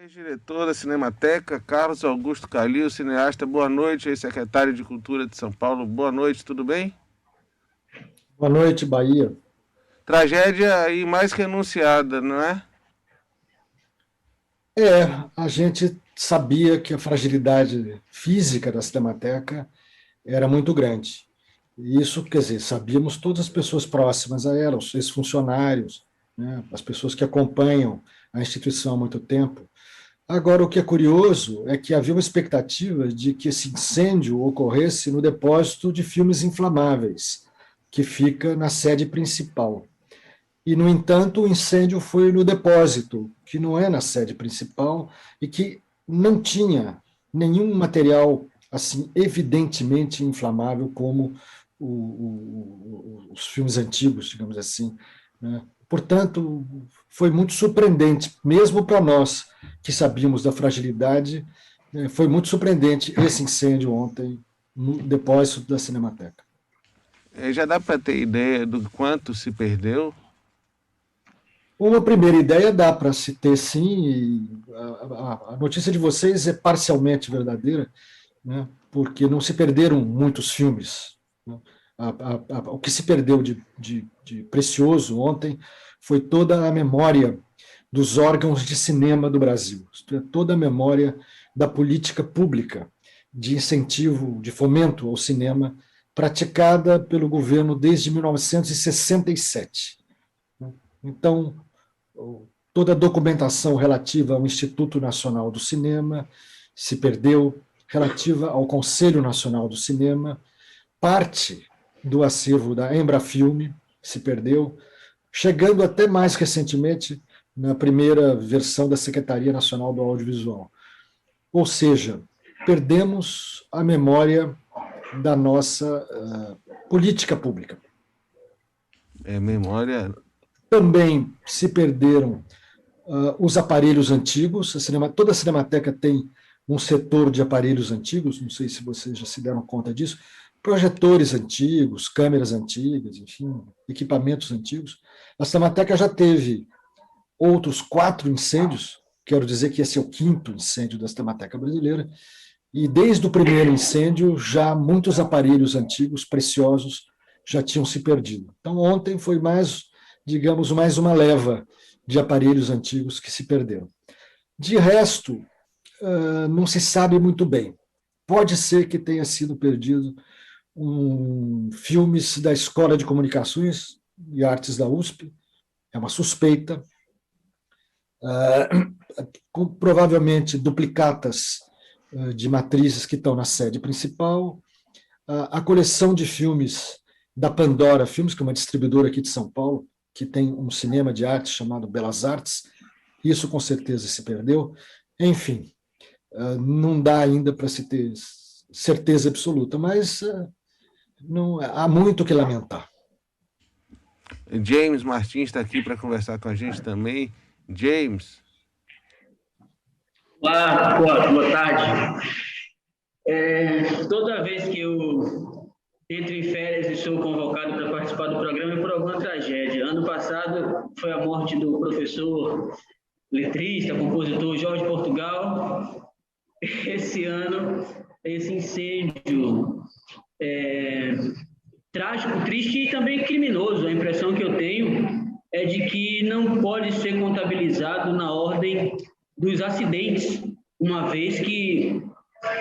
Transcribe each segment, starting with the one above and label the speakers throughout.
Speaker 1: Ex-diretor da Cinemateca, Carlos Augusto Calil, cineasta. Boa noite, ex-secretário de Cultura de São Paulo. Boa noite, tudo bem?
Speaker 2: Boa noite, Bahia.
Speaker 1: Tragédia aí mais que anunciada, não é?
Speaker 2: É, a gente sabia que a fragilidade física da Cinemateca era muito grande. E isso, quer dizer, sabíamos todas as pessoas próximas a ela, os ex-funcionários, né, as pessoas que acompanham a instituição há muito tempo. Agora, o que é curioso é que havia uma expectativa de que esse incêndio ocorresse no depósito de filmes inflamáveis, que fica na sede principal. E, no entanto, o incêndio foi no depósito, que não é na sede principal, e que não tinha nenhum material assim evidentemente inflamável como os filmes antigos, digamos assim, né? Portanto, foi muito surpreendente, mesmo para nós que sabíamos da fragilidade, foi muito surpreendente esse incêndio ontem no depósito da Cinemateca.
Speaker 1: Já dá para ter ideia do quanto se perdeu?
Speaker 2: Uma primeira ideia dá para se ter, sim, e a notícia de vocês é parcialmente verdadeira, né, porque não se perderam muitos filmes, né. O que se perdeu de precioso ontem foi toda a memória dos órgãos de cinema do Brasil, toda a memória da política pública de incentivo, de fomento ao cinema, praticada pelo governo desde 1967. Então, toda a documentação relativa ao Instituto Nacional do Cinema se perdeu, relativa ao Conselho Nacional do Cinema, parte do acervo da Embrafilme se perdeu, chegando até mais recentemente na primeira versão da Secretaria Nacional do Audiovisual. Ou seja, perdemos a memória da nossa política pública.
Speaker 1: É memória.
Speaker 2: Também se perderam os aparelhos antigos. Toda a Cinemateca tem um setor de aparelhos antigos, não sei se vocês já se deram conta disso, projetores antigos, câmeras antigas, enfim, equipamentos antigos. A Cinemateca já teve outros 4 incêndios, quero dizer que esse é o 5º incêndio da Cinemateca brasileira, e desde o primeiro incêndio já muitos aparelhos antigos, preciosos, já tinham se perdido. Então ontem foi mais, digamos, mais uma leva de aparelhos antigos que se perderam. De resto, não se sabe muito bem. Pode ser que tenha sido perdido filmes da Escola de Comunicações e Artes da USP, é uma suspeita, com provavelmente duplicatas de matrizes que estão na sede principal, a coleção de filmes da Pandora Filmes, que é uma distribuidora aqui de São Paulo, que tem um cinema de arte chamado Belas Artes, isso com certeza se perdeu. Enfim, não dá ainda para se ter certeza absoluta, mas não, há muito o que lamentar.
Speaker 1: James Martins está aqui para conversar com a gente também. James.
Speaker 3: Olá, boa tarde. Toda vez que eu entro em férias e sou convocado para participar do programa é por alguma tragédia. Ano passado foi a morte do professor, letrista, compositor Jorge Portugal. Esse ano, esse incêndio trágico, triste e também criminoso. A impressão que eu tenho é de que não pode ser contabilizado na ordem dos acidentes, uma vez que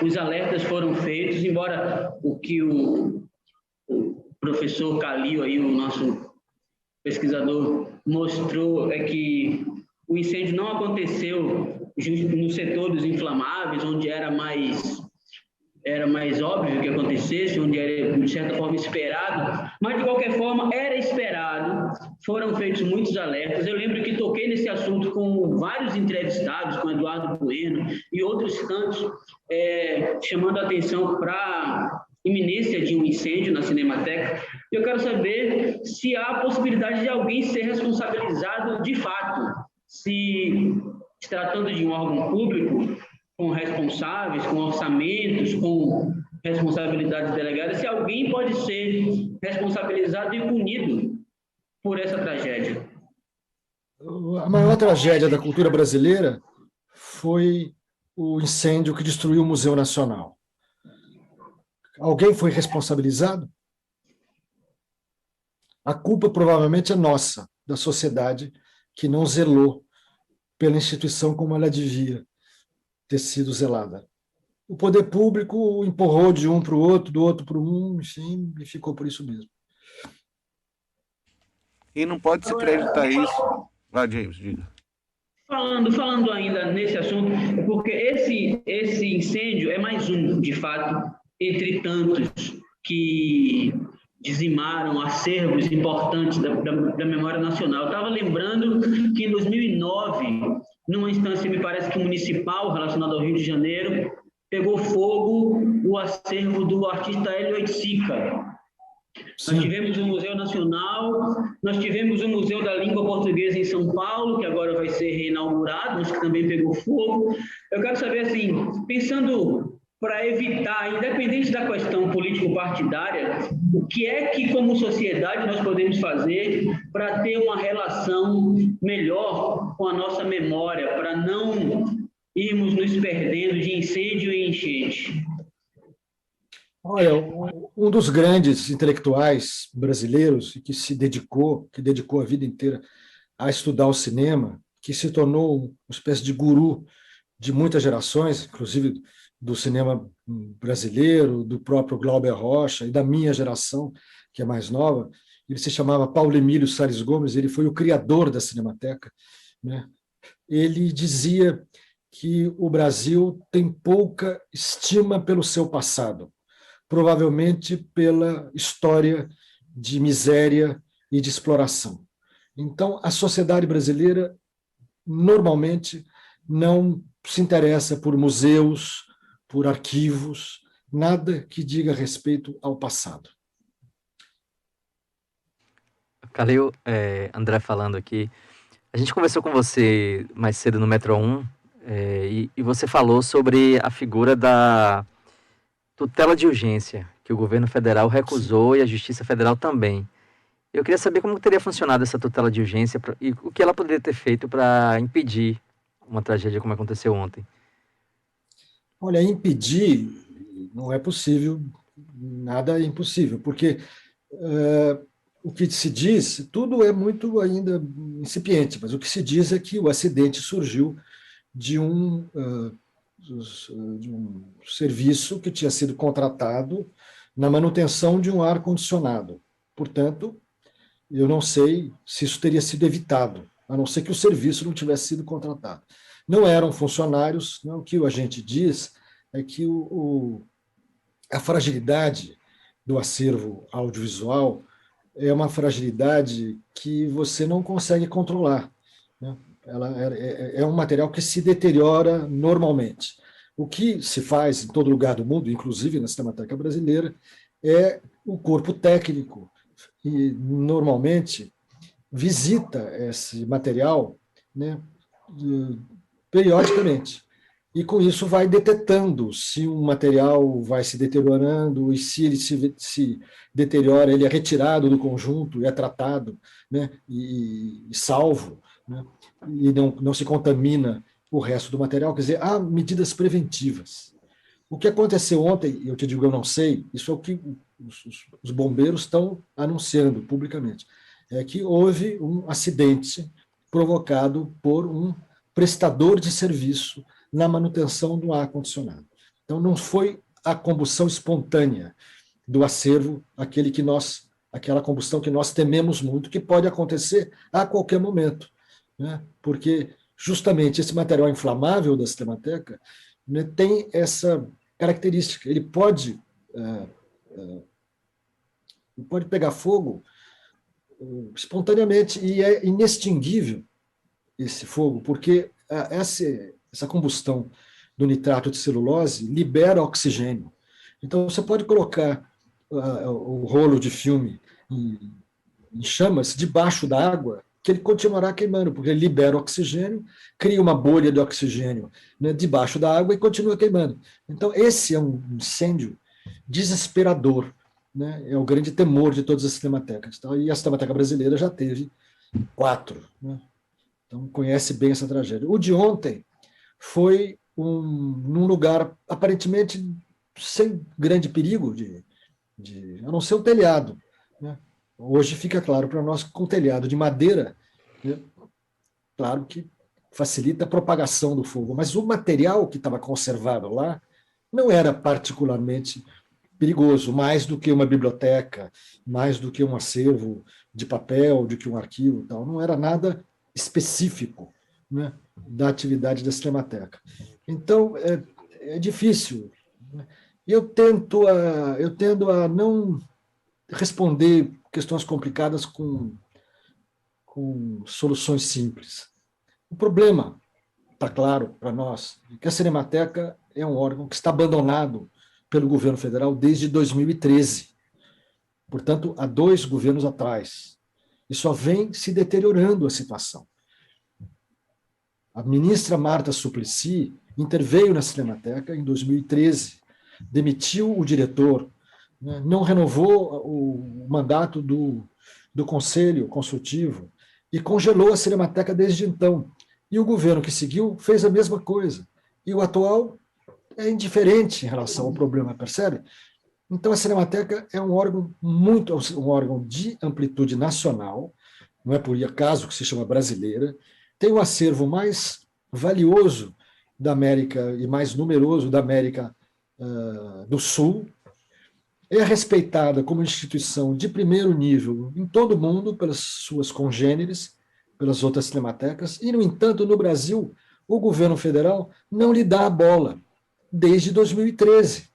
Speaker 3: os alertas foram feitos, embora o que o professor Calil, aí, o nosso pesquisador, mostrou é que o incêndio não aconteceu no setor dos inflamáveis, onde era mais óbvio que acontecesse, onde era, de certa forma, esperado, mas, de qualquer forma, era esperado, foram feitos muitos alertas. Eu lembro que toquei nesse assunto com vários entrevistados, com Eduardo Bueno e outros tantos, chamando a atenção para a iminência de um incêndio na Cinemateca. Eu quero saber se há a possibilidade de alguém ser responsabilizado de fato, se tratando de um órgão público, com responsáveis, com orçamentos, com responsabilidades delegadas, se alguém pode ser responsabilizado e punido por essa tragédia.
Speaker 2: A maior tragédia da cultura brasileira foi o incêndio que destruiu o Museu Nacional. Alguém foi responsabilizado? A culpa provavelmente é nossa, da sociedade, que não zelou pela instituição como ela devia ter sido zelada. O poder público empurrou de um para o outro, do outro para um, enfim, e ficou por isso mesmo.
Speaker 1: E não pode se acreditar isso. Vai, James, diga.
Speaker 3: Falando ainda nesse assunto, porque esse incêndio é mais um, de fato, entre tantos que dizimaram acervos importantes da memória nacional. Eu estava lembrando que em 2009, numa instância, me parece que municipal, relacionada ao Rio de Janeiro, pegou fogo o acervo do artista Hélio Oiticica. Nós tivemos o Museu Nacional, nós tivemos o Museu da Língua Portuguesa em São Paulo, que agora vai ser reinaugurado, mas que também pegou fogo. Eu quero saber, assim, pensando para evitar, independente da questão político-partidária, o que é que, como sociedade, nós podemos fazer para ter uma relação melhor com a nossa memória, para não irmos nos perdendo de incêndio em enchente?
Speaker 2: Olha, um dos grandes intelectuais brasileiros que dedicou a vida inteira a estudar o cinema, que se tornou uma espécie de guru de muitas gerações, inclusive do cinema brasileiro, do próprio Glauber Rocha e da minha geração, que é mais nova. Ele se chamava Paulo Emílio Salles Gomes, ele foi o criador da Cinemateca, né? Ele dizia que o Brasil tem pouca estima pelo seu passado, provavelmente pela história de miséria e de exploração. Então, a sociedade brasileira normalmente não se interessa por museus, por arquivos, nada que diga respeito ao passado.
Speaker 4: Calil, André falando aqui. A gente conversou com você mais cedo no Metro 1 e você falou sobre a figura da tutela de urgência, que o governo federal recusou e a Justiça Federal também. Eu queria saber como teria funcionado essa tutela de urgência e o que ela poderia ter feito para impedir uma tragédia como aconteceu ontem.
Speaker 2: Olha, impedir não é possível, nada é impossível, porque o que se diz, tudo é muito ainda incipiente, mas o que se diz é que o acidente surgiu de um serviço que tinha sido contratado na manutenção de um ar-condicionado. Portanto, eu não sei se isso teria sido evitado, a não ser que o serviço não tivesse sido contratado. Não eram funcionários, não, o que a gente diz é que a fragilidade do acervo audiovisual é uma fragilidade que você não consegue controlar, né? Ela é um material que se deteriora normalmente. O que se faz em todo lugar do mundo, inclusive na Cinemateca Brasileira, é o corpo técnico, e normalmente visita esse material, né, periodicamente. E com isso vai detetando se um material vai se deteriorando e se ele se deteriora, ele é retirado do conjunto, é tratado, né, e salvo, né, e não se contamina o resto do material. Quer dizer, há medidas preventivas. O que aconteceu ontem, eu te digo, eu não sei, isso é o que os bombeiros estão anunciando publicamente, é que houve um acidente provocado por um prestador de serviço na manutenção do ar-condicionado. Então, não foi a combustão espontânea do acervo, aquela combustão que nós tememos muito, que pode acontecer a qualquer momento, né? Porque justamente esse material inflamável da Cinemateca, né, tem essa característica, ele pode pegar fogo espontaneamente e é inextinguível esse fogo, porque essa combustão do nitrato de celulose libera oxigênio. Então, você pode colocar o rolo de filme em chamas debaixo da água, que ele continuará queimando, porque ele libera oxigênio, cria uma bolha de oxigênio, né, debaixo da água e continua queimando. Então, esse é um incêndio desesperador, né? É o grande temor de todas as cinematecas. Então, e a Cinemateca Brasileira já teve 4, né? Então, conhece bem essa tragédia. O de ontem foi num lugar aparentemente sem grande perigo, a não ser o telhado, né? Hoje fica claro para nós que com telhado de madeira, né, claro que facilita a propagação do fogo, mas o material que estava conservado lá não era particularmente perigoso, mais do que uma biblioteca, mais do que um acervo de papel, do que um arquivo, tal. Não era nada específico, né, da atividade da Cinemateca. Então, é difícil, né? Eu tendo a não responder questões complicadas com soluções simples. O problema, está claro para nós, é que a Cinemateca é um órgão que está abandonado pelo governo federal desde 2013. Portanto, há 2 governos atrás. E só vem se deteriorando a situação. A ministra Marta Suplicy interveio na Cinemateca em 2013, demitiu o diretor, né, não renovou o mandato do Conselho Consultivo e congelou a Cinemateca desde então. E o governo que seguiu fez a mesma coisa. E o atual é indiferente em relação ao problema, percebe? Então, a Cinemateca é um órgão de amplitude nacional, não é por acaso que se chama brasileira, tem o acervo mais valioso da América e mais numeroso da América do Sul, é respeitada como instituição de primeiro nível em todo o mundo pelas suas congêneres, pelas outras cinematecas, e, no entanto, no Brasil, o governo federal não lhe dá a bola desde 2013.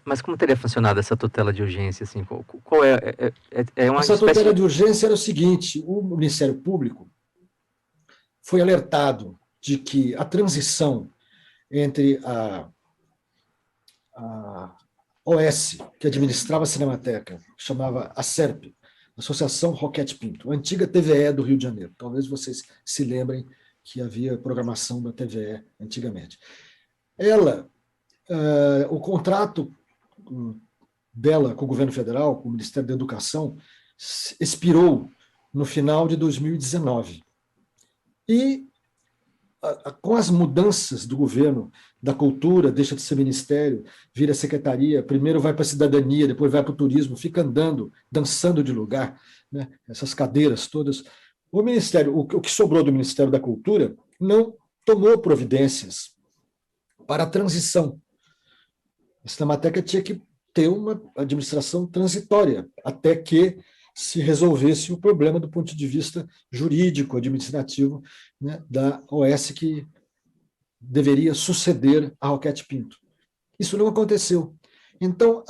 Speaker 4: Mas como teria funcionado essa tutela de urgência? Assim, qual uma
Speaker 2: Essa
Speaker 4: espécie
Speaker 2: tutela de urgência era o seguinte: o Ministério Público foi alertado de que a transição entre a OS, que administrava a Cinemateca, chamava a SERP, Associação Roquete Pinto, a antiga TVE do Rio de Janeiro. Talvez vocês se lembrem que havia programação da TVE antigamente. O contrato dela com o governo federal, com o Ministério da Educação, expirou no final de 2019. E, com as mudanças do governo, da cultura, deixa de ser ministério, vira secretaria, primeiro vai para a cidadania, depois vai para o turismo, fica andando, dançando de lugar, né? Essas cadeiras todas. O Ministério, o que sobrou do Ministério da Cultura, não tomou providências para a transição. A Cinemateca tinha que ter uma administração transitória, até que se resolvesse o problema do ponto de vista jurídico, administrativo, né, da OS que deveria suceder a Roquete Pinto. Isso não aconteceu. Então,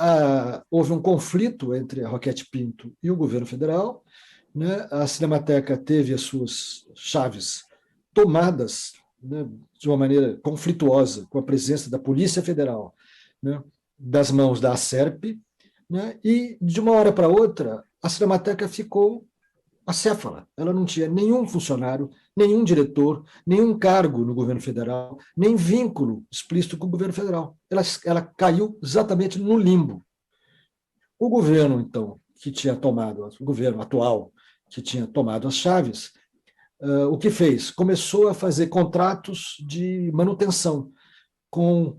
Speaker 2: houve um conflito entre a Roquete Pinto e o governo federal, né? A Cinemateca teve as suas chaves tomadas, né, de uma maneira conflituosa, com a presença da Polícia Federal, né, das mãos da ASERP, né, e, de uma hora para outra, a Cinemateca ficou acéfala. Ela não tinha nenhum funcionário, nenhum diretor, nenhum cargo no governo federal, nem vínculo explícito com o governo federal. Ela caiu exatamente no limbo. O governo, então, o governo atual, que tinha tomado as chaves, o que fez? Começou a fazer contratos de manutenção com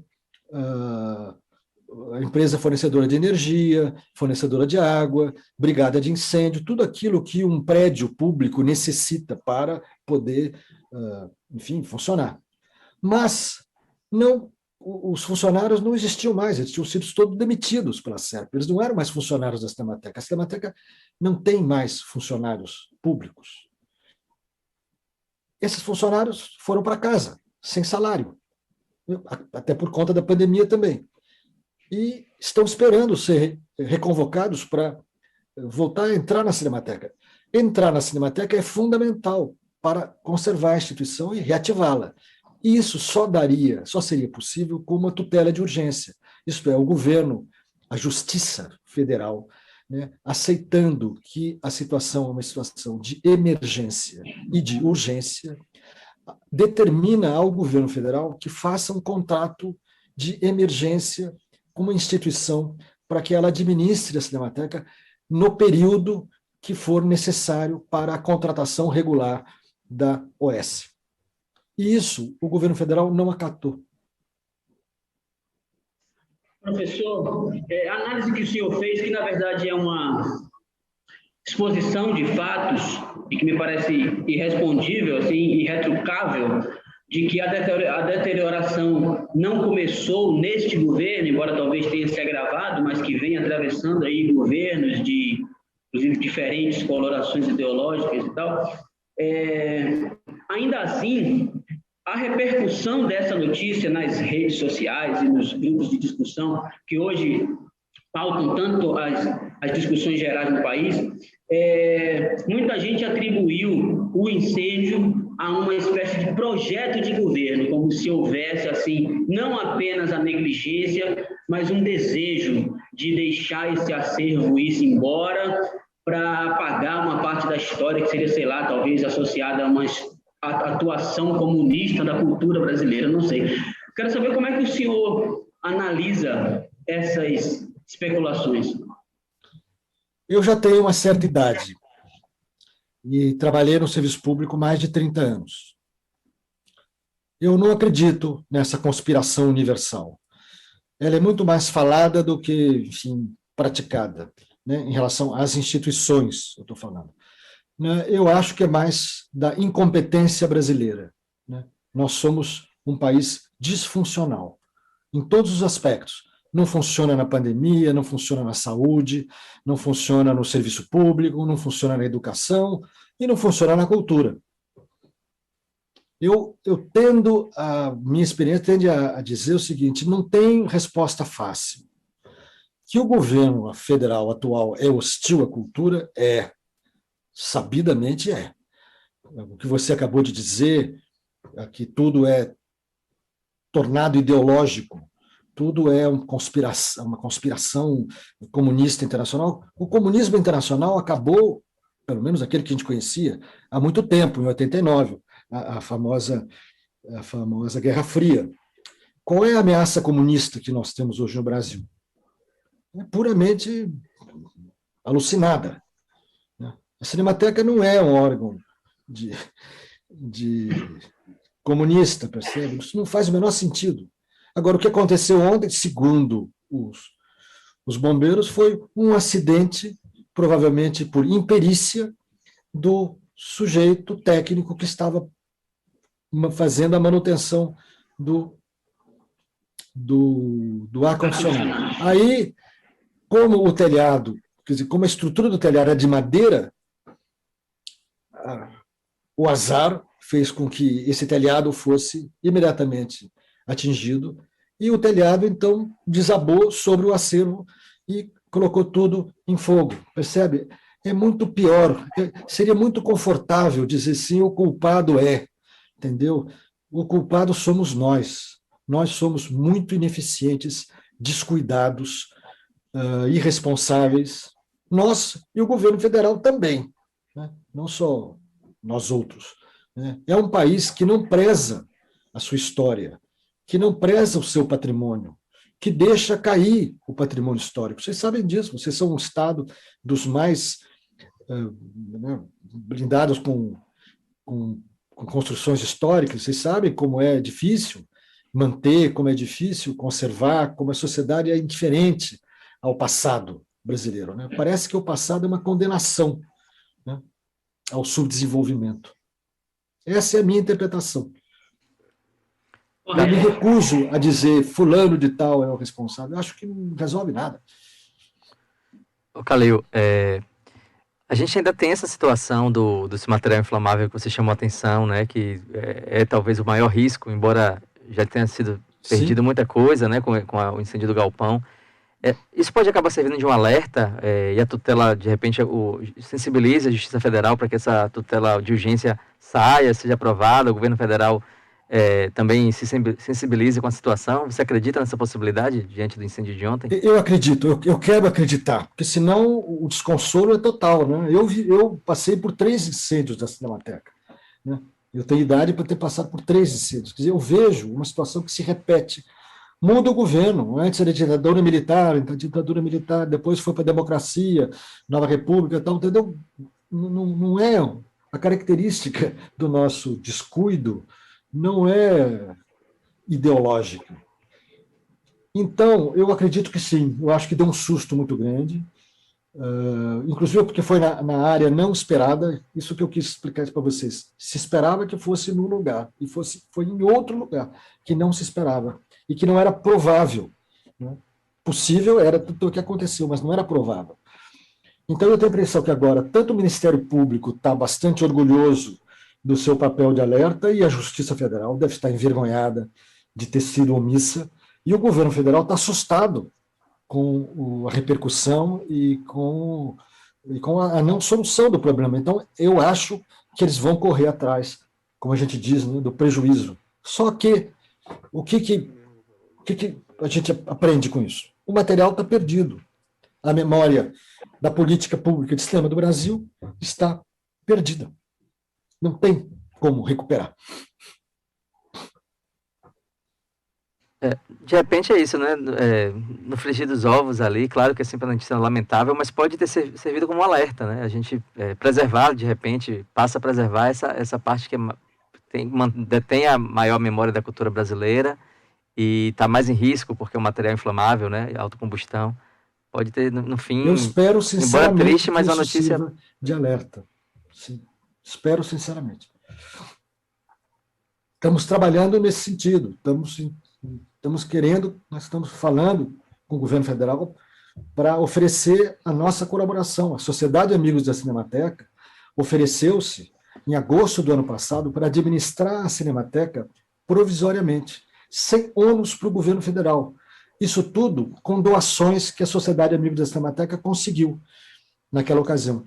Speaker 2: a empresa fornecedora de energia, fornecedora de água, brigada de incêndio, tudo aquilo que um prédio público necessita para poder, enfim, funcionar. Mas os funcionários não existiam mais, eles tinham sido todos demitidos pela SERP, eles não eram mais funcionários da Cinemateca. A Cinemateca não tem mais funcionários públicos. Esses funcionários foram para casa, sem salário, até por conta da pandemia também. E estão esperando ser reconvocados para voltar a entrar na Cinemateca. Entrar na Cinemateca é fundamental para conservar a instituição e reativá-la. E isso só seria possível com uma tutela de urgência. Isto é, o governo, a Justiça Federal, né, aceitando que a situação é uma situação de emergência e de urgência, determina ao governo federal que faça um contrato de emergência com uma instituição para que ela administre a Cinemateca no período que for necessário para a contratação regular da OS. E isso o governo federal não acatou.
Speaker 3: Professor, a análise que o senhor fez, que na verdade é uma exposição de fatos, e que me parece irrespondível, assim, irretrucável, de que a deterioração não começou neste governo, embora talvez tenha se agravado, mas que vem atravessando aí governos de, inclusive, diferentes colorações ideológicas e tal. Ainda assim, a repercussão dessa notícia nas redes sociais e nos grupos de discussão, que hoje pautam tanto as discussões gerais no país, muita gente atribuiu o incêndio a uma espécie de projeto de governo, como se houvesse, assim, não apenas a negligência, mas um desejo de deixar esse acervo ir embora para apagar uma parte da história que seria, sei lá, talvez associada a uma atuação comunista da cultura brasileira, não sei. Quero saber como é que o senhor analisa essas especulações.
Speaker 2: Eu já tenho uma certa idade e trabalhei no serviço público mais de 30 anos. Eu não acredito nessa conspiração universal. Ela é muito mais falada do que, enfim, praticada, né, em relação às instituições, eu estou falando. Eu acho que é mais da incompetência brasileira, né? Nós somos um país disfuncional, em todos os aspectos. Não funciona na pandemia, não funciona na saúde, não funciona no serviço público, não funciona na educação e não funciona na cultura. Eu tendo, a minha experiência tende a dizer o seguinte: não tem resposta fácil. Que o governo federal atual é hostil à cultura? Sabidamente é. O que você acabou de dizer, que tudo é tornado ideológico, tudo é uma conspiração comunista internacional. O comunismo internacional acabou, pelo menos aquele que a gente conhecia, há muito tempo, em 89, a famosa Guerra Fria. Qual é a ameaça comunista que nós temos hoje no Brasil? É puramente alucinada. A Cinemateca não é um órgão de comunista, percebe? Isso não faz o menor sentido. Agora, o que aconteceu ontem, segundo os bombeiros, foi um acidente, provavelmente por imperícia, do sujeito técnico que estava fazendo a manutenção do ar-condicionado. Aí, como o telhado, quer dizer, como a estrutura do telhado é de madeira, o azar fez com que esse telhado fosse imediatamente atingido, e o telhado, então, desabou sobre o acervo e colocou tudo em fogo, percebe? É muito pior, seria muito confortável dizer sim, o culpado entendeu? O culpado somos nós somos muito ineficientes, descuidados, irresponsáveis, nós e o governo federal também, né? Não só nós outros. É um país que não preza a sua história, que não preza o seu patrimônio, que deixa cair o patrimônio histórico. Vocês sabem disso, vocês são um Estado dos mais blindados com construções históricas, vocês sabem como é difícil manter, como é difícil conservar, como a sociedade é indiferente ao passado brasileiro, né? Parece que o passado é uma condenação, né, ao subdesenvolvimento. Essa é a minha interpretação. Eu me recuso a dizer fulano de tal é o responsável. Eu acho que não resolve nada.
Speaker 4: Calil, a gente ainda tem essa situação desse material inflamável que você chamou a atenção, né, que é talvez o maior risco, embora já tenha sido perdido muita coisa, né, com o incêndio do galpão. Isso pode acabar servindo de um alerta, e a tutela, de repente, sensibilize a Justiça Federal para que essa tutela de urgência saia, seja aprovada, o governo federal também se sensibilize com a situação. Você acredita nessa possibilidade diante do incêndio de ontem?
Speaker 2: Eu acredito, eu quero acreditar, porque senão o desconsolo é total, né? Eu passei por 3 incêndios da Cinemateca, né? Eu tenho idade para ter passado por 3 incêndios. Quer dizer, eu vejo uma situação que se repete. Muda o governo, antes era ditadura militar, depois foi para a democracia, nova república e tal, entendeu? Não é a característica do nosso descuido, não é ideológica. Então, eu acredito que sim, eu acho que deu um susto muito grande, inclusive porque foi na área não esperada, isso que eu quis explicar para vocês. Se esperava que fosse num lugar, e foi em outro lugar, que não se esperava, e que não era provável. Né? Possível era tudo o que aconteceu, mas não era provável. Então, eu tenho a impressão que agora, tanto o Ministério Público está bastante orgulhoso do seu papel de alerta, e a Justiça Federal deve estar envergonhada de ter sido omissa, e o governo federal está assustado com a repercussão e com a não solução do problema. Então, eu acho que eles vão correr atrás, como a gente diz, né, do prejuízo. Só que, o que a gente aprende com isso? O material está perdido. A memória da política pública de cinema do Brasil está perdida. Não tem como recuperar.
Speaker 4: De repente é isso, né? No frigir dos ovos ali, claro que é sempre uma notícia lamentável, mas pode ter servido como um alerta, né? A gente preservar, de repente, passa a preservar essa parte que detém a maior memória da cultura brasileira e está mais em risco porque é um material inflamável, né? Autocombustão. Pode ter, no fim,
Speaker 2: eu espero sinceramente,
Speaker 4: embora triste, mas uma notícia
Speaker 2: de alerta. Sim, espero sinceramente. Estamos trabalhando nesse sentido, estamos querendo, nós estamos falando com o governo federal para oferecer a nossa colaboração. A Sociedade Amigos da Cinemateca ofereceu-se, em agosto do ano passado, para administrar a Cinemateca provisoriamente, sem ônus para o governo federal. Isso tudo com doações que a Sociedade Amigos da Cinemateca conseguiu naquela ocasião.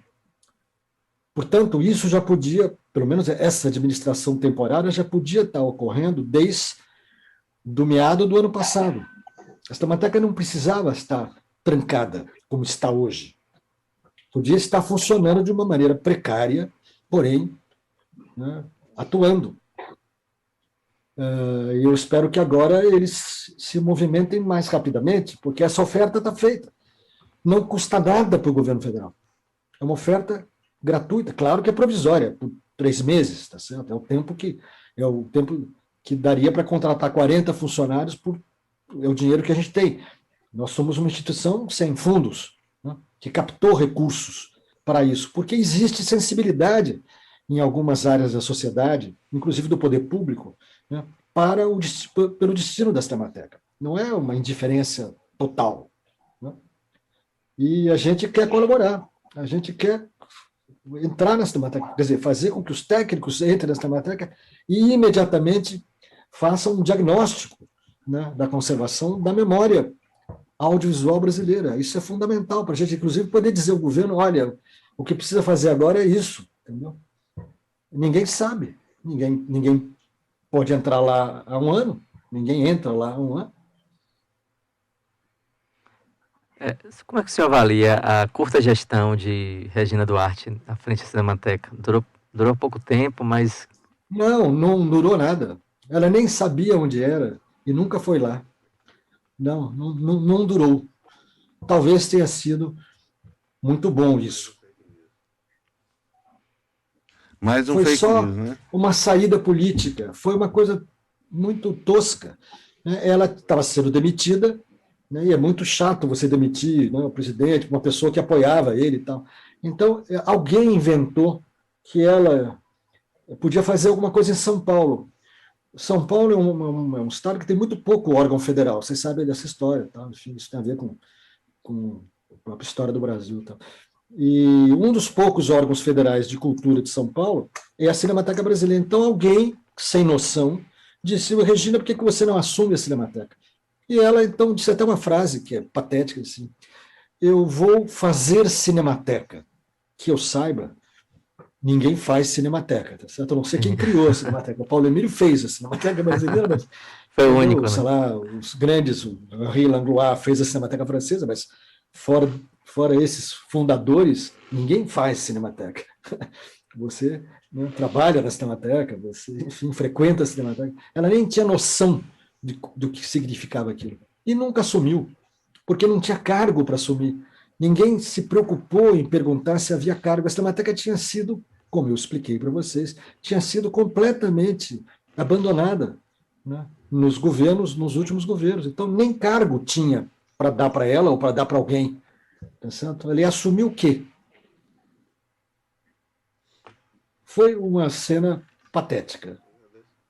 Speaker 2: Portanto, isso já podia, pelo menos essa administração temporária, já podia estar ocorrendo desde do meado do ano passado. A Cinemateca não precisava estar trancada, como está hoje. Podia estar funcionando de uma maneira precária, porém, né, atuando. E eu espero que agora eles se movimentem mais rapidamente, porque essa oferta está feita. Não custa nada para o governo federal. É uma oferta gratuita, claro que é provisória, por 3 meses, tá certo? É o tempo que daria para contratar 40 funcionários é o dinheiro que a gente tem. Nós somos uma instituição sem fundos, né, que captou recursos para isso, porque existe sensibilidade em algumas áreas da sociedade, inclusive do poder público, né, pelo destino da Cinemateca. Não é uma indiferença total. Né? E a gente quer colaborar, a gente quer entrar na Cinemateca, quer dizer, fazer com que os técnicos entrem na Cinemateca e imediatamente façam um diagnóstico, né, da conservação da memória audiovisual brasileira. Isso é fundamental para a gente, inclusive, poder dizer ao governo, olha, o que precisa fazer agora é isso. Entendeu? Ninguém sabe, ninguém pode entrar lá há um ano, ninguém entra lá há um ano.
Speaker 4: Como é que o senhor avalia a curta gestão de Regina Duarte à frente da Cinemateca? Durou pouco tempo, mas...
Speaker 2: Não durou nada. Ela nem sabia onde era e nunca foi lá. Não durou. Talvez tenha sido muito bom isso.
Speaker 1: Mais um
Speaker 2: foi
Speaker 1: fake
Speaker 2: só
Speaker 1: news, né?
Speaker 2: uma saída política. Foi uma coisa muito tosca. Ela estava sendo demitida, né, e é muito chato você demitir, né, o presidente, uma pessoa que apoiava ele e tal. Então, alguém inventou que ela podia fazer alguma coisa em São Paulo. São Paulo é um estado que tem muito pouco órgão federal, vocês sabem dessa história, tá? Enfim, isso tem a ver com a própria história do Brasil. Tá? E um dos poucos órgãos federais de cultura de São Paulo é a Cinemateca Brasileira. Então, alguém, sem noção, disse, Regina, por que você não assume a Cinemateca? E ela, então, disse até uma frase que é patética, assim, eu vou fazer Cinemateca. Que eu saiba, ninguém faz Cinemateca, tá certo? Eu não sei quem criou a Cinemateca. O Paulo Emílio fez a Cinemateca Brasileira, mas...
Speaker 4: Foi o único,
Speaker 2: sei lá, os grandes, o Henri Langlois fez a Cinemateca Francesa, mas fora esses fundadores, ninguém faz Cinemateca. Você, né, trabalha na Cinemateca, você, enfim, frequenta a Cinemateca. Ela nem tinha noção do que significava aquilo. E nunca assumiu, porque não tinha cargo para assumir. Ninguém se preocupou em perguntar se havia cargo. A Cinemateca tinha sido, como eu expliquei para vocês, tinha sido completamente abandonada, né, nos governos, nos últimos governos. Então, nem cargo tinha para dar para ela ou para dar para alguém. Tá certo? Ele assumiu o quê? Foi uma cena patética,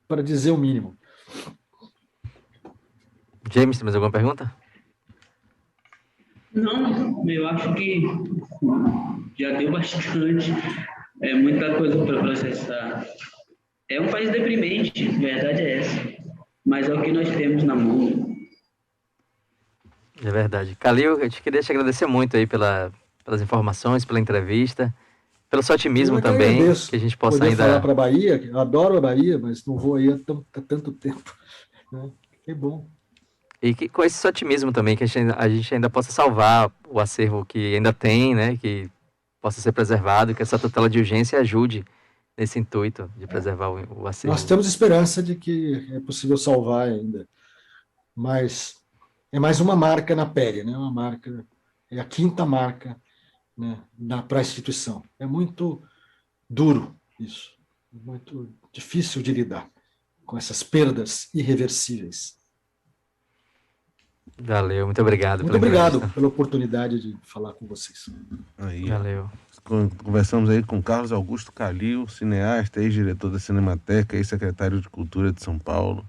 Speaker 2: para dizer o mínimo.
Speaker 4: James, tem mais alguma pergunta?
Speaker 3: Não, eu acho que já deu bastante, é muita coisa para processar. É um país deprimente, a verdade é essa, mas é o que nós temos na mão.
Speaker 4: É verdade. Calil, eu queria te agradecer muito aí pelas informações, pela entrevista, pelo seu otimismo
Speaker 2: Eu que
Speaker 4: também,
Speaker 2: agradeço
Speaker 4: que a gente possa
Speaker 2: poder falar
Speaker 4: ainda...
Speaker 2: para a Bahia, eu adoro a Bahia, mas não vou aí há tanto tempo. Né? Que bom.
Speaker 4: E que com esse otimismo também, que a gente ainda possa salvar o acervo que ainda tem, né? Que possa ser preservado, que essa tutela de urgência ajude nesse intuito de preservar o acervo.
Speaker 2: Nós temos esperança de que é possível salvar ainda, mas é mais uma marca na pele, né? Uma marca, é a quinta marca, né, para a instituição. É muito duro isso, muito difícil de lidar com essas perdas irreversíveis.
Speaker 4: Valeu, muito obrigado
Speaker 2: Muito
Speaker 4: pela
Speaker 2: obrigado
Speaker 4: entrevista.
Speaker 2: pela oportunidade de falar com vocês.
Speaker 1: Aí,
Speaker 4: Valeu.
Speaker 1: conversamos aí com Carlos Augusto Calil, cineasta, ex-diretor da Cinemateca, ex-secretário de Cultura de São Paulo.